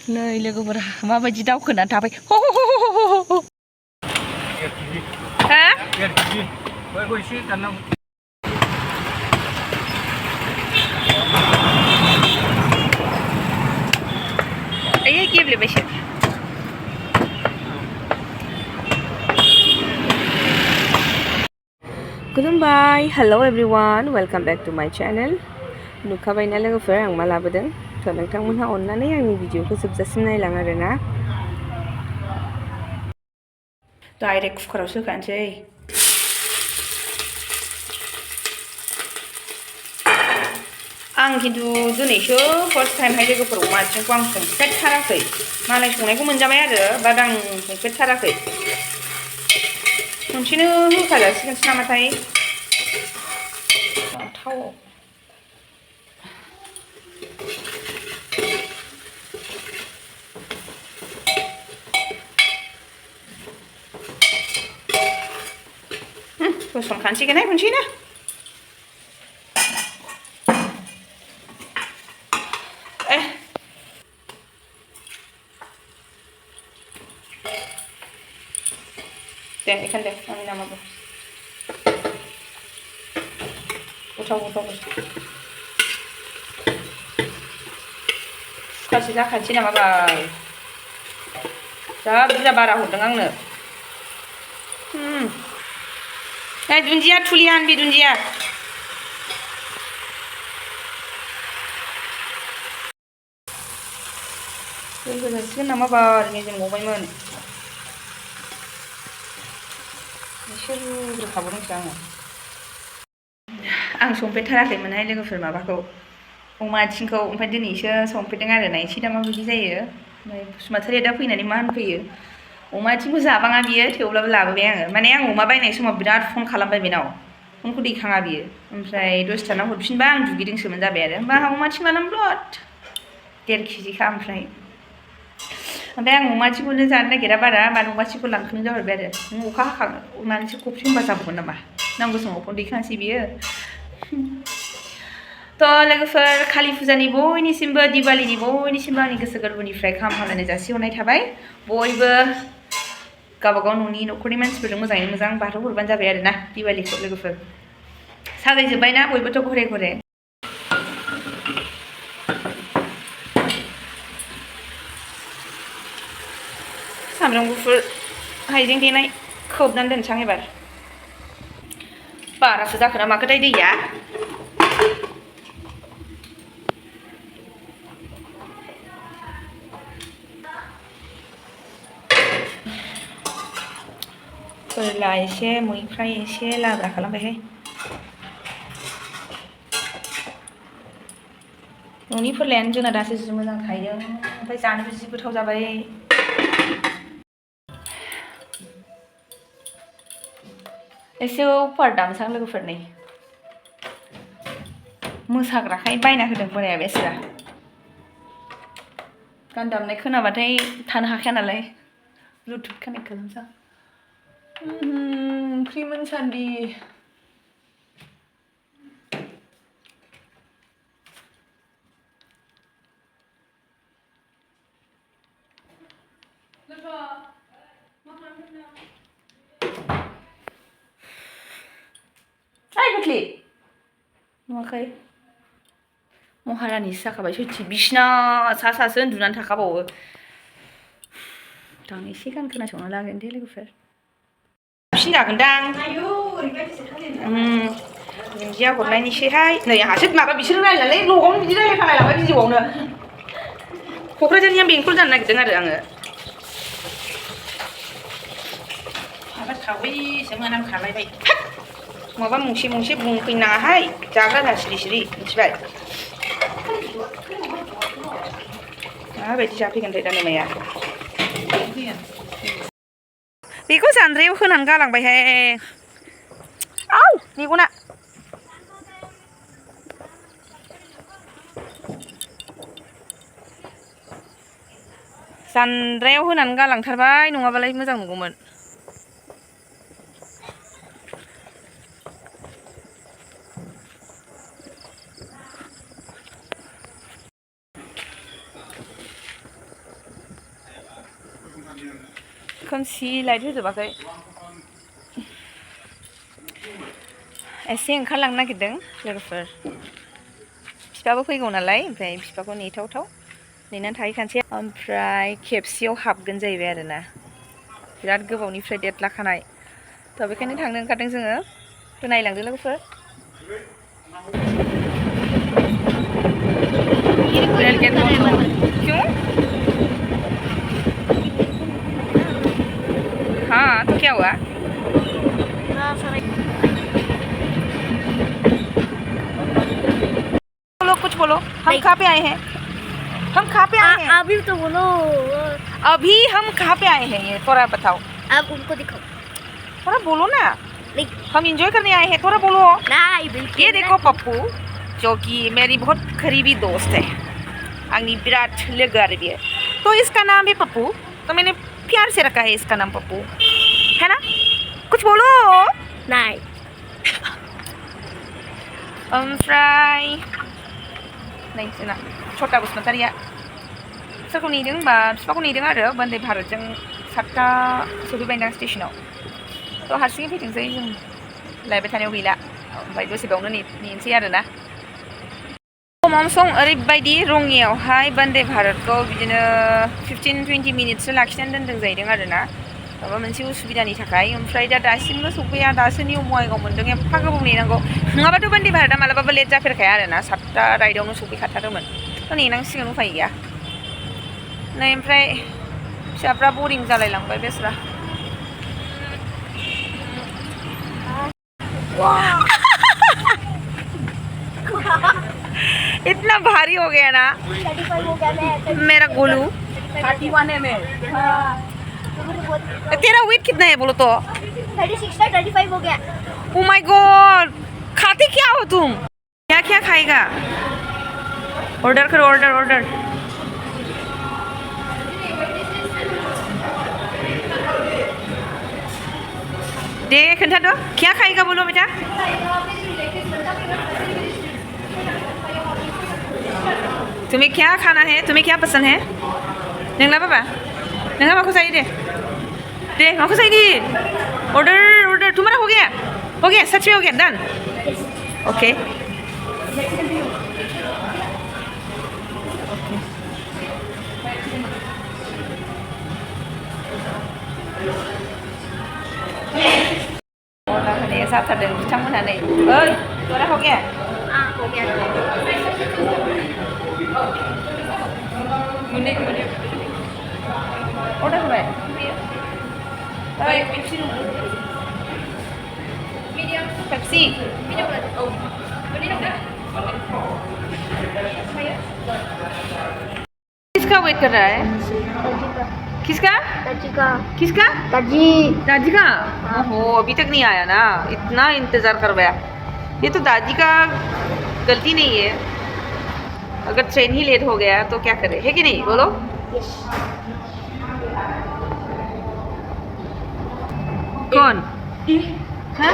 नै लोगोफोरा माबायदि दावखोनानै थाबाय हा बैखौ एसे दाननांगौ आयै गेब्लेबायसो खुलुमबाय हेल' एभ्रिवान वेलकाम बेक टु माय चेनेल नुखाबायना लोगोफोर आं मा लाबोदों थ' नोंथांमोनहा अननानै आंनि भिडिअखौ जोबजासिम नायलां आरोना डाइरेक्ट कुकारावसो होखानोसै आं खिन्थु दिनैसो फार्स्ट टाइमहाय लोगोफोर अमा आथिंखौ आं संफेरथाराखै मालाय संनायखौ मोनजाबाय आरो बाट आं संफेरथाराखै खनसेनो होखाजासिगोनसो नामाथाय थावआव होसनखानोसैगोनहाय खनसेनो दे एखान दे आंनि नामाबो गोथाव कुकारसो जाखानोसै नामा बाल जा बुरजा बारा हरदों आंनो दुन्दिया थुलिया आनबि दुन्दिया दै होजासिगोन नामा बाल मेजेम गबायमोन एसे रुग्रोखाबावदोंसो आं संफेरथाराखैमोनहाय लोगोफोर माबाखौ अमा आथिंखौ ओमफ्राय दिनैसो संफेरदों आरो नायसै दा माबायदि जायो ओमफ्राय बसुमतारी दा फैनानै मा होनफैयो अमा आथिंखौ जाबाङा बियो थेवब्लाबो लाबोबाय आङो माने आं अमा बायनाय समाव बिराद फन खालामबाय बेनाव फनखौ दैखाङा बियो ओमफ्राय दसे थाना हरफिनबा आं दुगैदोंसोमोन जाबाय आरो होमबा अमा आथिं लानानै ब्लद 1.5 केजिखा ओमफ्राय आं अमा आथिंखौनो जानो नागिरा बारा मानो अमा आथिंखौ लांखोनो जाहरबाय आरो नों अखा हाखांनानैसो खफ्रि होनबा जाबावगोन नामा नांगौ समाव फन दैखांसै बियो थ' लोगोफोर कालि फुजानि बयनिसिमबो दिवालीनि बयनिसिमबो आंनि गोसो गोरबोनिफ्राय गाहाम हामलायनाय जासिहरनाय थाबाय बयबो गावबागाव न'खरनि मानसिफोरजों मोजाङै मोजां बारहोहरबानो जाबाय आरो ना दिवालीखौ लोगोफोर साजायजोब्बायना बयबोथ' घरे घरे सामब्राम गुफुर हाइजें देनाय खोबनानै दोनसां एबार बारासो जाखोना माखोथाय दैया फोरला एसे मैफ्राय एसे लाब्रा खालामबायहाय न'नि फोरलायानो जोंना दासो जि मोजां थायदों ओमफ्राय जानोबो जि गोथाव जाबाय एसे अफार दामसां लोगोफोरनि मोसाग्राखाय बायना होदों बोराया बेसेरा गान दामनाय खोनाबाथाय थानो हाखाया नालाय ब्लुटुथ कानेक्ट खालामसां ओंख्रि मोनसान्दि गोथलि नुवाखै महारानिसो जाखाबाय सयथि बिसिना सासो उन्दुनानै थाखाबावो आं एसे गान खोनासंना लागोन दे लोगोफोर फिन जागोनदां दुन्दिया हरनायनिसैहाय नै आंहासो माबा बिसोरो रायलायनानै लगावनो बिदि रायलायफ्लांलायलांबाय भिडिअआवनो क'क्राझारनिया बेंटल जानो नागिरदों आरो आङो माबा सावैसो मोनामखालायबाय माबा मुंसे बुंफैनाङाहाय जाग्रा जा सिरि सिरि मिथिबाय माबायदि जाफैगोनथाय दा नोमाया बेखौ जानद्रायाव होनानै गालांबायहाय आव मेगना जानद्रायाव होनानै गालांथारबाय नङाबालाय मोजां नंगौमोन खोमसि लाइट होजोबाखै एसे ओंखारलांनो नागिरदों लोगोफोर बिफाबो फैगौ नालाय ओमफ्राय बिफाखौ नेथावथाव नेनानै थाहैखानोसै ओमफ्राय खेबसेयाव हाबगोन जाहैबाय आरोना बिराद गोबावनिफ्राय डेट लाखानाय थ' बेखायनो थांनो ओंखारदों जोङो थ' नायलांदो लोगोफोर रेल गेट क्यों हाँ तो क्या हुआ बोलो कुछ बोलो हम कहाँ पे आए हैं हम कहाँ पे आए हैं अभी तो बोलो अभी हम कहाँ पे आए हैं ये थोड़ा बताओ आप उनको दिखाओ थोड़ा बोलो ना नहीं हम एंजॉय करने आए हैं थोड़ा बोलो नहीं बिल्कुल ये देखो पप्पू जो कि मेरी बहुत करीबी दोस्त है आंनी बिराट लोगो आरो बियो तो इसका नाम है पप्पू तो मैंने प्यार से रखा है इसका नाम पप्पू है ना कुछ बोलो नहीं ओमफ्राय नै जोंना छोटा बसुमतारिया सोरखौ नेदों होनबा बिफाखौ नेदों आरो वन्दे भारतजों 7टा सफैबायदां स्टेसनाव थ' हारसिङै फैथोंसै जों लायबाय थानायाव गैला ओमफ्राय दसेबावनो नेनोसै आरोना ममसं ओरैबायदि रङियावहाय वन्दे भारतखौ बिदिनो 15-20 मिनिटसो लाखिनानै दोनदों जाहैदों आरोना माबा मोनसे उसुबिदानि थाखाय ओमफ्राय दासिमबो सफैया दासो निउ बङाइगाव मोनदों एफा गोबाव नेनांगौ नङाबाथ' वन्दे भारतआ मालाबाबो लेट जाफेरखाया आरोना 7टा राइडआवनो सफैखाथारोमोन थ' नेनांसिगोन उफाय गैया नै ओमफ्राय फिसाफ्रा बरिं जालायलांबाय बेस्रा इतना भारी हो गया ना 35 हो गया मैं मेरा गोलू 31 है मैं तेरा वेट कितना है बोलो तो 36 था 35 हो गया ओ माय गॉड खाते क्या हो तुम क्या क्या खाएगा ऑर्डर करो ऑर्डर ऑर्डर दे खिन्था दो क्या खाएगा बोलो बेटा तुम्हें क्या खाना है तुम्हें क्या पसंद है नोंना बाबा नोंना माखौ जायो दे माखौ जायो दे ऑर्डर ऑर्डर तुम्हारा हो गया सच में हो गया डन ओके order होनाया जाथारदों बिथांमोनहा नै ओइ तुम्हारा हो गया हाँ हो गया order होबाय ओइ पेप्सी किसका वेट कर रहा है किसका किसका दादी दादी का ओहो अभी तक नहीं आया ना इतना इंतज़ार करवाया ये तो दादी का गलती नहीं है अगर ट्रेन ही लेट हो गया तो क्या करे है कि नहीं बोलो कौन हाँ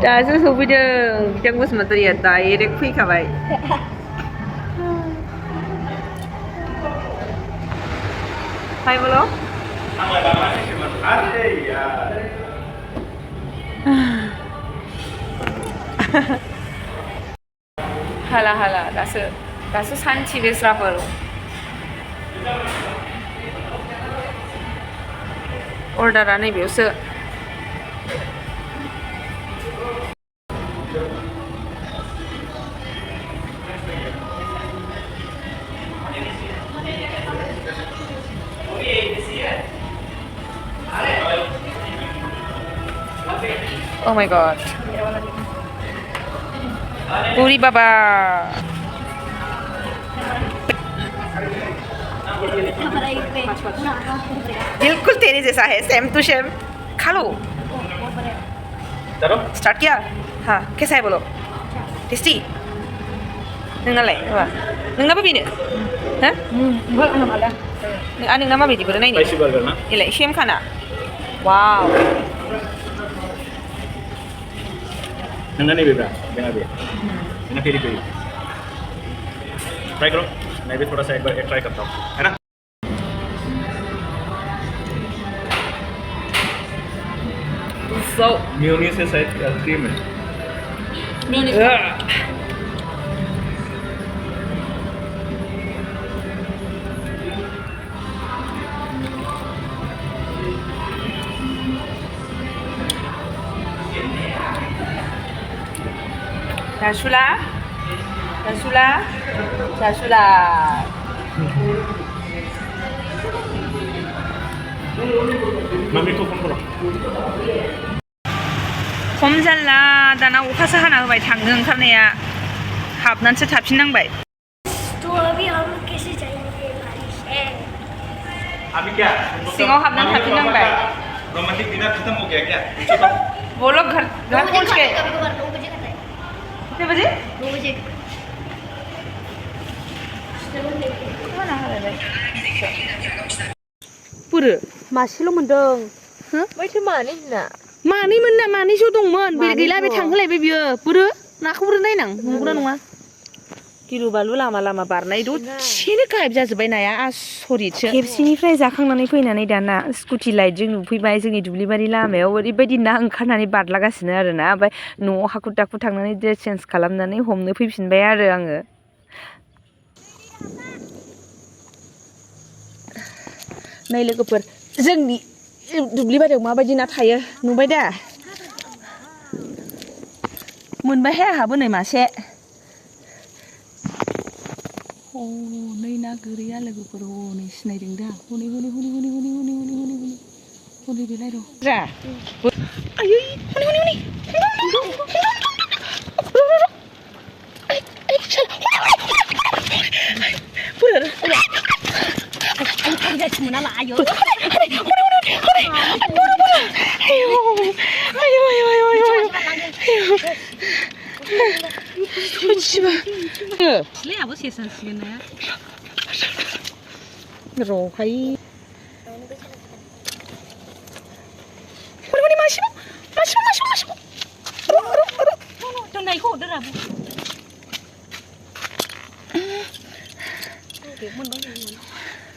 दासो सफैदों बिथां बसुमतारिया डाइरेक्ट फैखाबाय हाय बोलो हाला हाला दासो सानसि बेस्राफोर अर्डारा नैबेयावसो Oh my god. पूरी बाबा बिल्कुल तेरे जैसा है सेम टू सेम खा लो स्टार्ट किया हाँ कैसा है बोलो टेस्टी नोंनालाय माबा नोंनाबो बेनो हा नोंना माबायदि बोरो नायनो इलाय सेम खाना वाव नोंना नैबेब्रा बेना बे बेना पेरि पेरि ट्राई करो, मैं भी थोड़ा सा एक बार ट्राई करता हूँ, है ना। So मेयोनीज है शायद या क्रीम है। जासुला जासुला जासुला मम्मी को फोन करो। खम जाला दाना अखासो हाना होबाय थांनो ओंखारनाया हाबनानैसो थाफिननांबाय। तो अभी हम कैसे जाएंगे बारिश है अभी क्या सिंगाव हाबनानै थाफिननांबाय। रोमांटिक डिनर खत्म हो गया क्या? पूछो तो। वो लोग घर घर पहुंच गए। कभी कभार 2 बजे खाता है कितने बजे? 2 बजे पुरो मासेल' मोनदों माथो मानै ना मानैमोन ना मानैसो दंमोन बे गैला बे थांहोलायबाय बियो पुरो नाखौबो नायनां नंगौना नङा गिलु बालु लामा लामा बारनाय दसेनो गायब जाजोब्बाय नाया आसरितसो। खेबसेनिफ्राय जाखांनानै फैनानै दाना स्कुटि लाइटजों नुफैबाय जोंनि दुब्लिबारि लामायाव ओरैबायदि ना ओंखारनानै बारलागासिनो आरोना ओमफ्राय न'आव हाखु दाखु थांनानै ड्रेस चेन्ज खालामनानै हमनो फैफिनबाय आरो आङो। नै लोगोफोर जोंनि दुब्लिबारियाव माबायदि ना थायो नुबाय दा मोनबायहाय आंहाबो नै मासे। हनै ना गोरैया लोगोफोर हनै सिनायदों दा हनै हनै हनै हनै हनै हनै हनै हनै हनै हनै बेलाय र' जा आयै हनै हनै हनै मोना लायो सिलायाबो सेसानसिगोन नाया र'हाय हनै मासेबाव मासेबाव मासेबाव मासेबाव दोननायखौ दोनाबो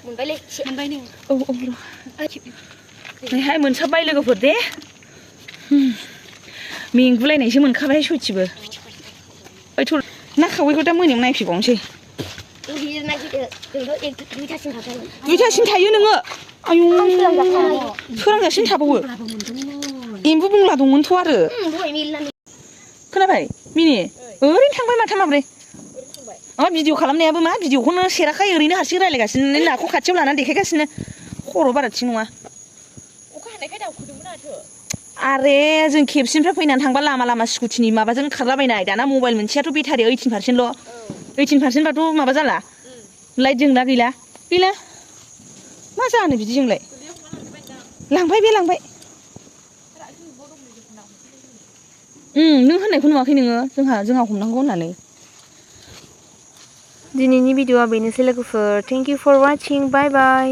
मोनबायलै मोनबाय नो औ औ नैहाय मोनसाबबाय लोगोफोर दे मेंगुलायनायसो मोनखाबाय सयथिबो ओइथ' ना खावैखौ दा मोनायाव नायफैबावनोसै दुइथासिम थायो नोङो आयु सोरांजासिम थाबावो एम्बु बुंला दंमोनथ' आरो खोनाबाय मिनि ओरैनो थांबाय माथाम माब्रै मा भिडिअ खालामनायाबो मा भिडिअखौनो सेराखै ओरैनो हारसिं रायलायगासिनो नाखौ खाथियाव लानानै देखायगासिनो खर' बारा थिग नङा अखा हानायखाय दावखोदोंमोन माथो आरे जों खेबसेनिफ्राय फैनानै थांबा लामा लामा स्कुटिनि माबाजों खारलाबायनाय दाना मबाइल मोनसेयाथ' बेटारिया 18%ल' 18%बाथ' माबा जाला लाइट जोंना गैला गैला मा जानो बिदिजोंलाय लांबाय बे लांबाय नों होननायखौ नुवाखै नोङो जोंहा हमनांगौ होननानै। दिनैनि भिडिअआ बेनोसै लोगोफोर thank you for watching bye bye.